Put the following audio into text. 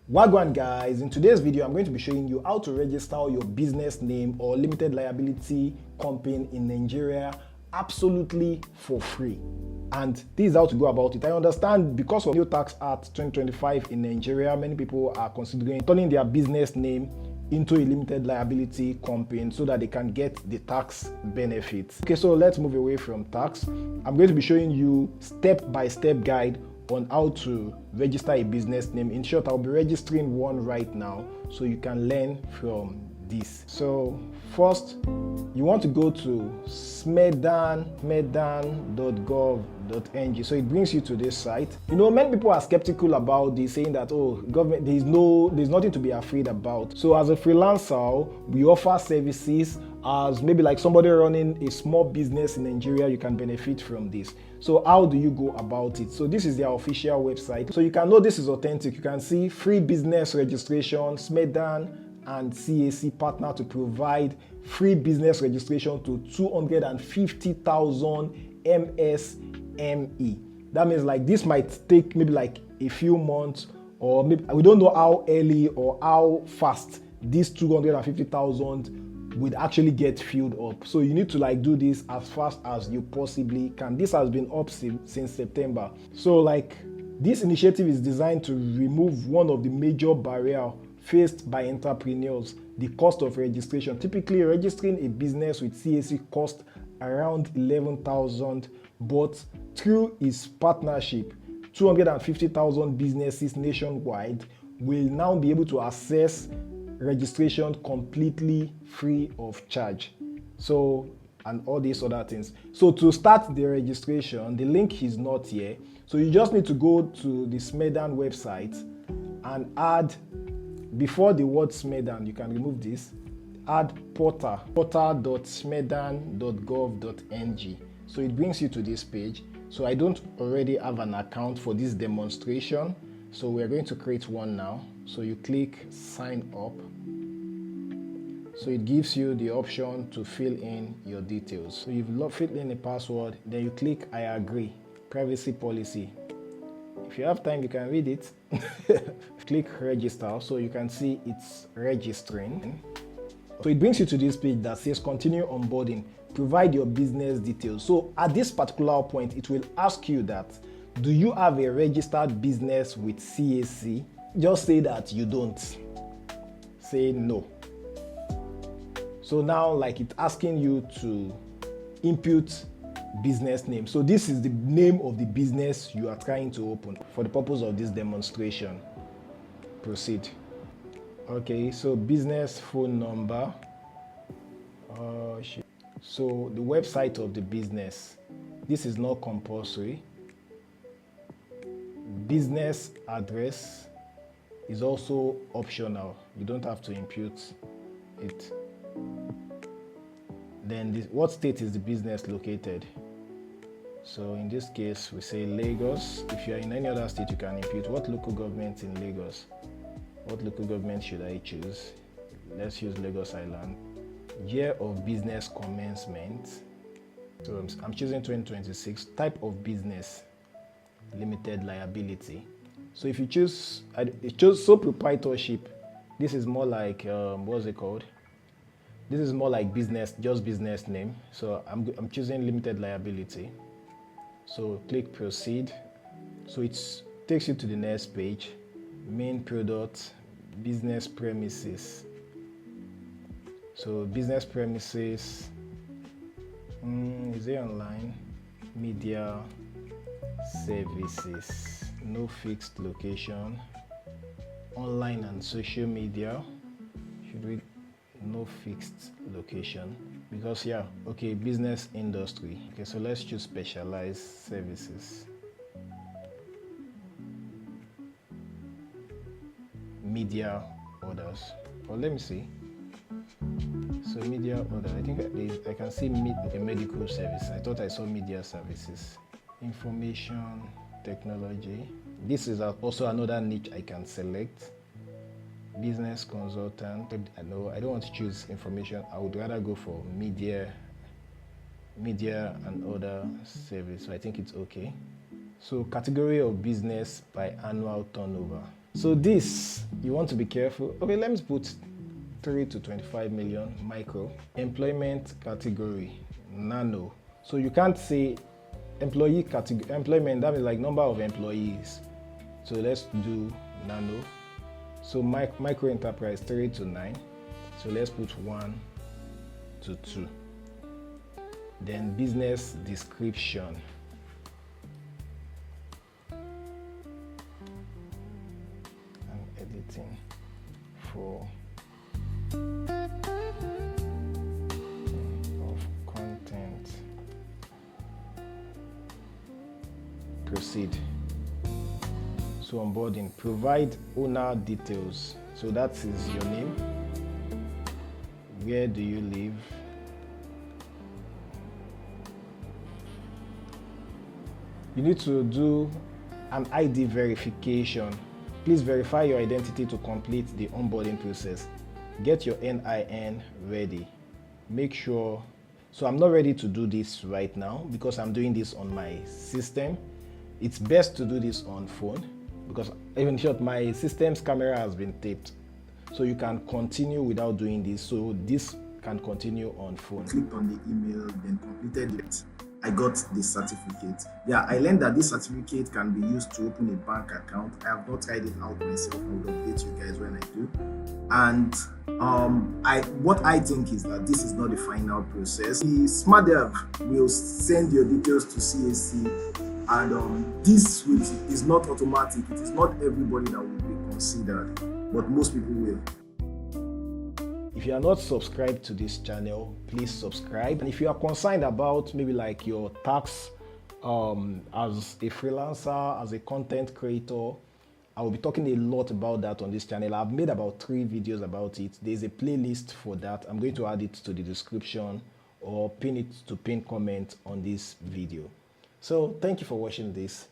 Wagwan guys, in today's video I'm going to be showing you how to register your business name or limited liability company in Nigeria absolutely for free. And this is how to go about it. I understand because of new tax act 2025 in Nigeria, many people are considering turning their business name into a limited liability company so that they can get the tax benefits. Okay, so let's move away from tax. I'm going to be showing you step-by-step guide on how to register a business name. In short, I'll be registering one right now so you can learn from this. So first, you want to go to smedan.gov.ng. So it brings you to this site. You know, many people are skeptical about this, saying that, oh, government, there's nothing to be afraid about. So as a freelancer, we offer services. As maybe like somebody running a small business in Nigeria, you can benefit from this. So how do you go about it? So this is their official website. So you can know this is authentic. You can see free business registration, SMEDAN and CAC partner to provide free business registration to 250,000 MSME. That means like this might take maybe like a few months, or maybe we don't know how early or how fast this 250,000 would actually get filled up. So you need to like do this as fast as you possibly can. This has been up since September. So like this initiative is designed to remove one of the major barriers faced by entrepreneurs, the cost of registration. Typically, registering a business with CAC costs around 11,000, but through its partnership, 250,000 businesses nationwide will now be able to access registration completely free of charge. So, and all these other things. So to start the registration, the link is not here. So you just need to go to the SMEDAN website and add, before the word SMEDAN, you can remove this, add portal.smedan.gov.ng. So it brings you to this page. So I don't already have an account for this demonstration, so we're going to create one now. So you click sign up. So it gives you the option to fill in your details. So you've filled in a password, then you click I agree, privacy policy. If you have time, you can read it. Click register, so you can see it's registering. So it brings you to this page that says continue onboarding, provide your business details. So at this particular point, it will ask you that, do you have a registered business with CAC? Just say that you don't. Say no. So now like it's asking you to input business name. So this is the name of the business you are trying to open for the purpose of this demonstration. Proceed. Okay, so business phone number. So the website of the business. This is not compulsory. Business address is also optional. You don't have to input it. Then what state is the business located? So in this case, we say Lagos. If you're in any other state, you can input what local government in Lagos. What local government should I choose? Let's use Lagos Island. Year of business commencement. So I'm choosing 2026. Type of business, limited liability. So if you choose, sole proprietorship, this is more like, what's it called? This is more like business, just business name. So I'm choosing limited liability. So click proceed. So it takes you to the next page. Main product, business premises. So business premises, is it online? Media services, no fixed location. Online and social media, should we? No fixed location, because yeah, okay, business industry. Okay, so let's choose specialized services. Media orders, or let me see. So media order, I think I can see medical service. I thought I saw media services. Information technology. This is also another niche I can select. Business consultant. I don't want to choose information. I would rather go for media and other service. So I think it's okay. So category of business by annual turnover. So this, you want to be careful. Okay, let me put 3 to 25 million micro. Employment category, nano. So you can't say employee category, employment, that is like number of employees. So let's do nano. So micro enterprise 3 to 9. So let's put 1 to 2. Then business description. I'm editing for of content. Proceed. So onboarding, provide owner details. So that is your name. Where do you live? You need to do an ID verification. Please verify your identity to complete the onboarding process. Get your NIN ready. Make sure, so I'm not ready to do this right now because I'm doing this on my system. It's best to do this on phone because in short, my system's camera has been taped. So you can continue without doing this. So this can continue on phone. Clicked on the email, then completed it. I got the certificate. Yeah, I learned that this certificate can be used to open a bank account. I have not tried it out myself. I will update you guys when I do. And what I think is that this is not the final process. The SMEDAN will send your details to CAC, and this is not automatic. It is not everybody that will be considered, but most people will. If you are not subscribed to this channel, please subscribe. And if you are concerned about maybe like your tax as a freelancer, as a content creator, I will be talking a lot about that on this channel. I've made about 3 videos about it. There's a playlist for that. I'm going to add it to the description or pin it to pin comment on this video. So thank you for watching this.